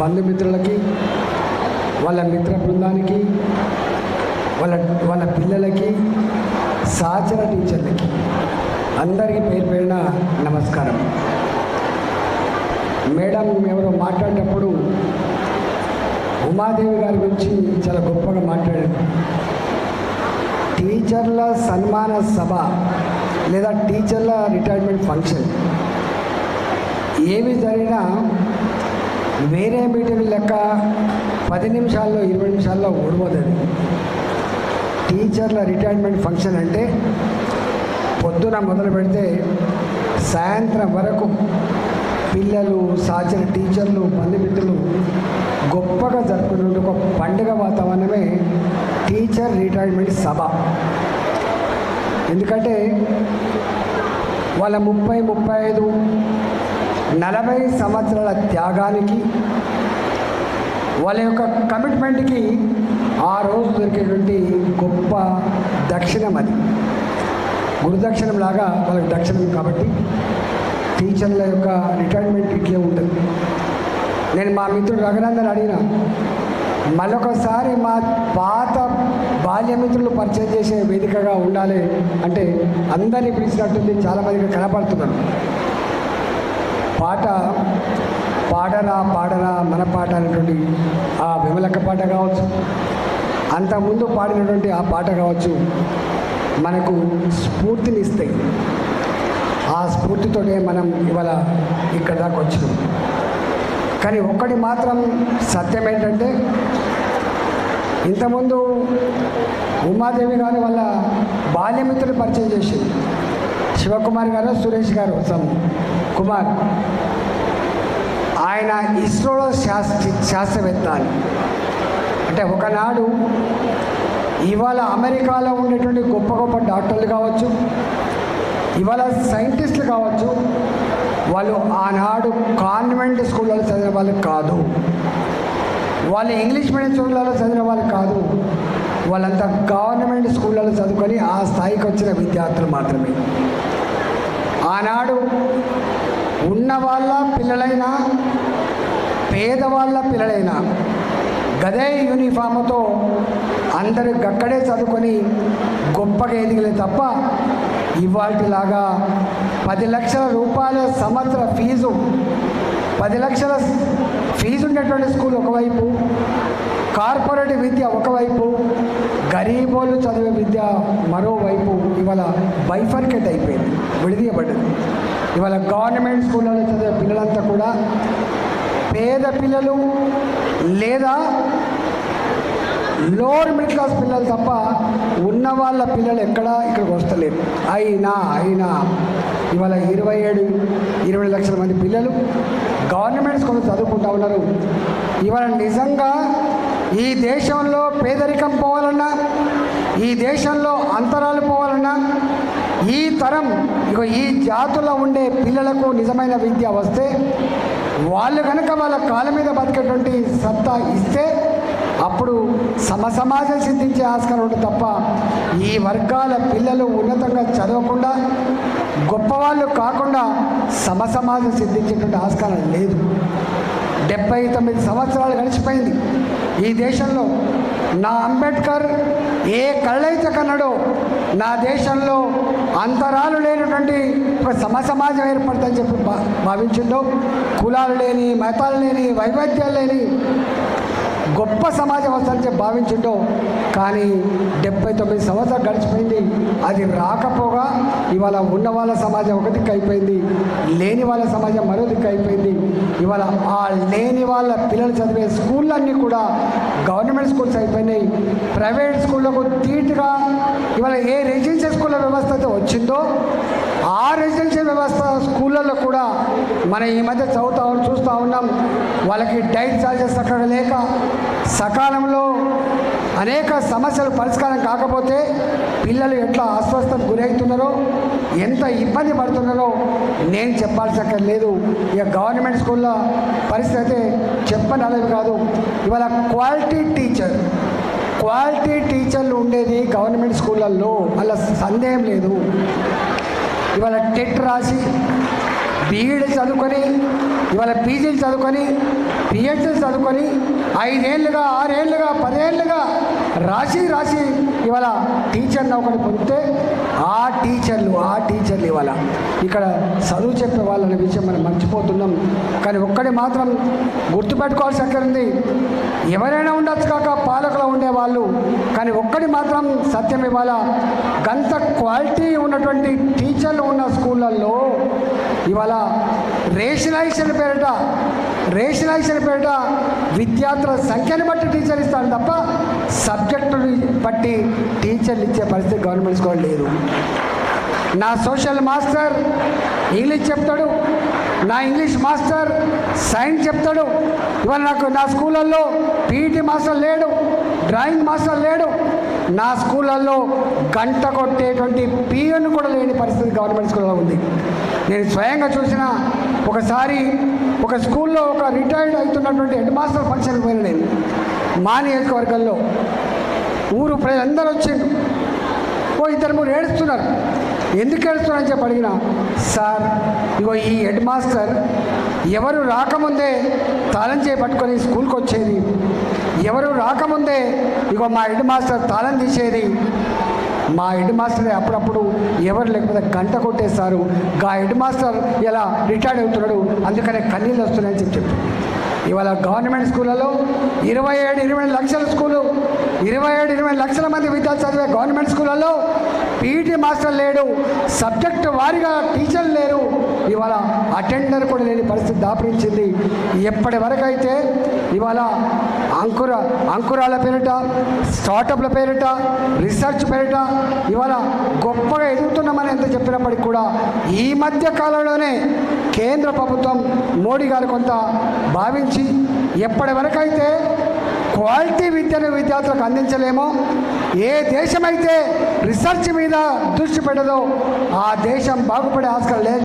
బంధుమిత్రులకి, వాళ్ళ మిత్ర బృందానికి, వాళ్ళ పిల్లలకి, సహచర టీచర్లకి అందరికీ పేరు పేరున నమస్కారం. మేడం ఎవరో మాట్లాడేటప్పుడు ఉమాదేవి గారి గురించి చాలా గొప్పగా మాట్లాడారు. టీచర్ల సన్మాన సభ లేదా టీచర్ల రిటైర్మెంట్ ఫంక్షన్ ఏమి జరిగినా వేరే మీటింగ్ లెక్క 10 నిమిషాల్లో 20 నిమిషాల్లో ఓడిపోతుంది. టీచర్ల రిటైర్మెంట్ ఫంక్షన్ అంటే పొద్దున మొదలు పెడితే సాయంత్రం వరకు పిల్లలు, సహచర టీచర్లు, బంధుమిత్రులు గొప్పగా జరుపుకునే ఒక పండుగ వాతావరణమే టీచర్ రిటైర్మెంట్ సభ. ఎందుకంటే వాళ్ళ 30, 35, 40 సంవత్సరాల త్యాగానికి, వాళ్ళ యొక్క కమిట్మెంట్కి ఆ రోజు దొరికేటువంటి గొప్ప దక్షిణం అది. గురుదక్షిణం లాగా వాళ్ళకి దక్షిణం. కాబట్టి టీచర్ల యొక్క రిటైర్మెంట్ ఇట్లే ఉంటుంది. నేను మా మిత్రుడు రఘునందన్ అడిగిన, మరొకసారి మా పాత బాల్యమిత్రులు పరిచయం చేసే వేదికగా ఉండాలి అంటే అందరినీ పిలిచినట్టుంది. చాలామంది కనపడుతున్నారు. పాట పాడరా పాడరా మన పాట అనేటువంటి ఆ విమలక్క పాట కావచ్చు, అంతకుముందు పాడినటువంటి ఆ పాట కావచ్చు, మనకు స్ఫూర్తిని ఇస్తాయి. ఆ స్ఫూర్తితోనే మనం ఇవాళ ఇక్కడ దాకా వచ్చినాం. కానీ ఒక్కటి మాత్రం సత్యం ఏంటంటే, ఇంతకుముందు ఉమాదేవి గారు వాళ్ళ బాల్యమిత్రులు పరిచయం చేసి, శివకుమార్ గారు, సురేష్ గారు, కుమార్, ఆయన ఇస్రోలో శాస్త్రవేత్త అని. అంటే ఒకనాడు ఇవాళ అమెరికాలో ఉండేటువంటి గొప్ప గొప్ప డాక్టర్లు కావచ్చు, ఇవాళ సైంటిస్టులు కావచ్చు, వాళ్ళు ఆనాడు కాన్వెంట్ స్కూళ్ళలో చదివిన వాళ్ళు కాదు, వాళ్ళు ఇంగ్లీష్ మీడియం స్కూళ్ళలో చదివిన వాళ్ళు కాదు. వాళ్ళంతా గవర్నమెంట్ స్కూళ్ళలో చదువుకొని ఆ స్థాయికి వచ్చిన విద్యార్థులు మాత్రమే. ఆనాడు ఉన్న వాళ్ళ పిల్లలైనా, పేదవాళ్ళ పిల్లలైనా గదే యూనిఫామ్తో అందరూ గక్కడే చదువుకొని గొప్పగా ఎదిగలే తప్ప ఇవాటిలాగా 10 లక్షల రూపాయల సంవత్సర ఫీజు, 10 లక్షల ఫీజు ఉండేటువంటి స్కూల్ ఒకవైపు, కార్పొరేట్ విద్య ఒకవైపు, గరీబోళ్ళు చదివే విద్య మరోవైపు ఇవాళ బైఫర్కేట్ అయిపోయింది, విడదీయబడ్డది. ఇవాళ గవర్నమెంట్ స్కూళ్ళలో చదివే పిల్లలంతా కూడా పేద పిల్లలు లేదా లోవర్ మిడిల్ క్లాస్ పిల్లలు తప్ప ఉన్న వాళ్ళ పిల్లలు ఎక్కడా ఇక్కడికి వస్తలేరు. అయినా ఇవాళ 27-20 లక్షల మంది పిల్లలు గవర్నమెంట్ స్కూల్లో చదువుకుంటూ ఉన్నారు. ఇవాళ నిజంగా ఈ దేశంలో పేదరికం పోవాలన్నా, ఈ దేశంలో అంతరాలు పోవాలన్నా, ఈ తరం ఈ జాతుల్లో ఉండే పిల్లలకు నిజమైన విద్య వస్తే, వాళ్ళు కనుక వాళ్ళ కాళ్ళ మీద బతికేటువంటి సత్తా ఇస్తే అప్పుడు సమాజం సిద్ధించే ఆస్కారం ఉంటుంది తప్ప ఈ వర్గాల పిల్లలు ఉన్నతంగా చదవకుండా, గొప్పవాళ్ళు కాకుండా సమాజం సిద్ధించేటువంటి ఆస్కారం లేదు. 79 సంవత్సరాలు గడిచిపోయింది ఈ దేశంలో. నా అంబేద్కర్ ఏ కళ్ళైతే కన్నాడో నా దేశంలో అంతరాలు లేనటువంటి ఒక సమాజం ఏర్పడుతుందని చెప్పి భావించిండో, కులాలు లేని, మతాలు లేని, వైవిధ్యాలు లేని గొప్ప సమాజం వస్తుందని చెప్పి భావించిండో. కానీ 79 సంవత్సరాలు గడిచిపోయింది. అది రాకపోగా ఇవాళ ఉన్న వాళ్ళ సమాజం ఒక దిక్కు అయిపోయింది, లేని వాళ్ళ సమాజం మరో దిక్కు అయిపోయింది. ఇవాళ ఆ లేని వాళ్ళ పిల్లలు చదివే స్కూళ్ళన్నీ కూడా గవర్నమెంట్ స్కూల్స్ అయిపోయినాయి. ప్రైవేట్ స్కూళ్ళకు ధీటుగా ఇవాళ ఏ రెసిడెన్షియల్ స్కూళ్ళ వ్యవస్థ అయితే వచ్చిందో ఆ రెసిడెన్షియల్ వ్యవస్థ స్కూళ్ళల్లో కూడా మనం ఈ మధ్య చూస్తూ ఉన్నాం. వాళ్ళకి డైట్ ఛార్జెస్ చక్కగా లేక, సకాలంలో అనేక సమస్యలు పరిష్కారం కాకపోతే పిల్లలు ఎట్లా అస్వస్థతకు గురవుతున్నారో, ఎంత ఇబ్బంది పడుతున్నారో నేను చెప్పాల్సిన లేదు. ఇక గవర్నమెంట్ స్కూళ్ళ పరిస్థితి అయితే చెప్పనలవి కాదు. ఇవాళ క్వాలిటీ టీచర్లు ఉండేది గవర్నమెంట్ స్కూళ్ళల్లో, అలా సందేహం లేదు. ఇవాళ టెట్ రాసి బీఈడీ చదువుకొని, ఇవాళ పీజీలు చదువుకొని పిహెచ్డి చదువుకొని 5 ఏళ్ళుగా 6 ఏళ్ళుగా 10 ఏళ్ళుగా రాసి ఇవాళ టీచర్ నౌకరి పొందితే ఆ టీచర్లు ఇవాళ ఇక్కడ చదువు చెప్పే వాళ్ళనే విషయం మనం మర్చిపోతున్నాం. కానీ ఒక్కటి మాత్రం గుర్తుపెట్టుకోవాల్సి అక్కడుంది, ఎవరైనా ఉండొచ్చు కాక పాలకులు ఉండేవాళ్ళు, కానీ ఒక్కటి మాత్రం సత్యం, ఇవాళ గంత క్వాలిటీ ఉన్నటువంటి టీచర్లు ఉన్న స్కూళ్ళల్లో ఇవాళ రేషనలైజేషన్ పేరిట విద్యార్థుల సంఖ్యను బట్టి టీచర్ ఇస్తాను తప్ప సబ్జెక్టుని బట్టి టీచర్లు ఇచ్చే పరిస్థితి గవర్నమెంట్ స్కూల్ లేదు. నా సోషల్ మాస్టర్ ఇంగ్లీష్ చెప్తాడు, నా ఇంగ్లీష్ మాస్టర్ సైన్స్ చెప్తాడు. ఇవాళ నా స్కూళ్ళల్లో పీఈటీ మాస్టర్ లేడు, డ్రాయింగ్ మాస్టర్ లేడు. నా స్కూళ్ళల్లో గంట కొట్టేటువంటి పిఎన్ కూడా లేని పరిస్థితి గవర్నమెంట్ స్కూల్లో ఉంది. నేను స్వయంగా చూసిన ఒకసారి ఒక స్కూల్లో ఒక రిటైర్డ్ అవుతున్నటువంటి హెడ్ మాస్టర్ ఫంక్షన్కి పోయిన నేను మా నియోజకవర్గంలో ఊరు ప్రజలందరూ వచ్చిండు. 2-3 ఏడుస్తున్నారు. ఎందుకు ఏడుస్తున్నారని చెప్పి అడిగిన, సార్ ఇగో ఈ హెడ్ మాస్టర్ ఎవరు రాకముందే తాళం చేయి పట్టుకొని స్కూల్కి వచ్చేది, ఎవరు రాకముందే ఇగో మా హెడ్ మాస్టర్ తాళం తీసేది, మా హెడ్ మాస్టరే అప్పుడప్పుడు ఎవరు లేకపోతే గంట కొట్టేస్తారు, గా హెడ్ మాస్టర్ ఇలా రిటైర్డ్ అవుతున్నాడు, అందుకనే కన్నీళ్ళు వస్తున్నాయని చెప్పి ఇవాళ గవర్నమెంట్ స్కూళ్ళలో 27-28 లక్షల స్కూలు, 27-28 లక్షల మంది విద్యార్థులు చదివే గవర్నమెంట్ స్కూళ్ళలో పీఈటీ మాస్టర్ లేడు, సబ్జెక్టు వారీగా టీచర్లు లేరు, ఇవాళ అటెండర్ కూడా లేని పరిస్థితి దాపరించింది. ఎప్పటి వరకు అయితే ఇవాళ అంకురాల పేరిట, స్టార్టప్ల పేరిట, రీసెర్చ్ పేరిట ఇవాళ గొప్పగా ఎదుగుతున్నామని ఎంత చెప్పినప్పటికీ కూడా ఈ మధ్య కాలంలోనే కేంద్ర ప్రభుత్వం మోడీ గారు కొంత భావించి ఎప్పటి వరకైతే క్వాలిటీ విద్యను విద్యార్థులకు అందించలేమో, ఏ దేశమైతే రీసెర్చ్ మీద దృష్టి పెట్టదో ఆ దేశం బాగుపడే ఆస్కారం లేదు.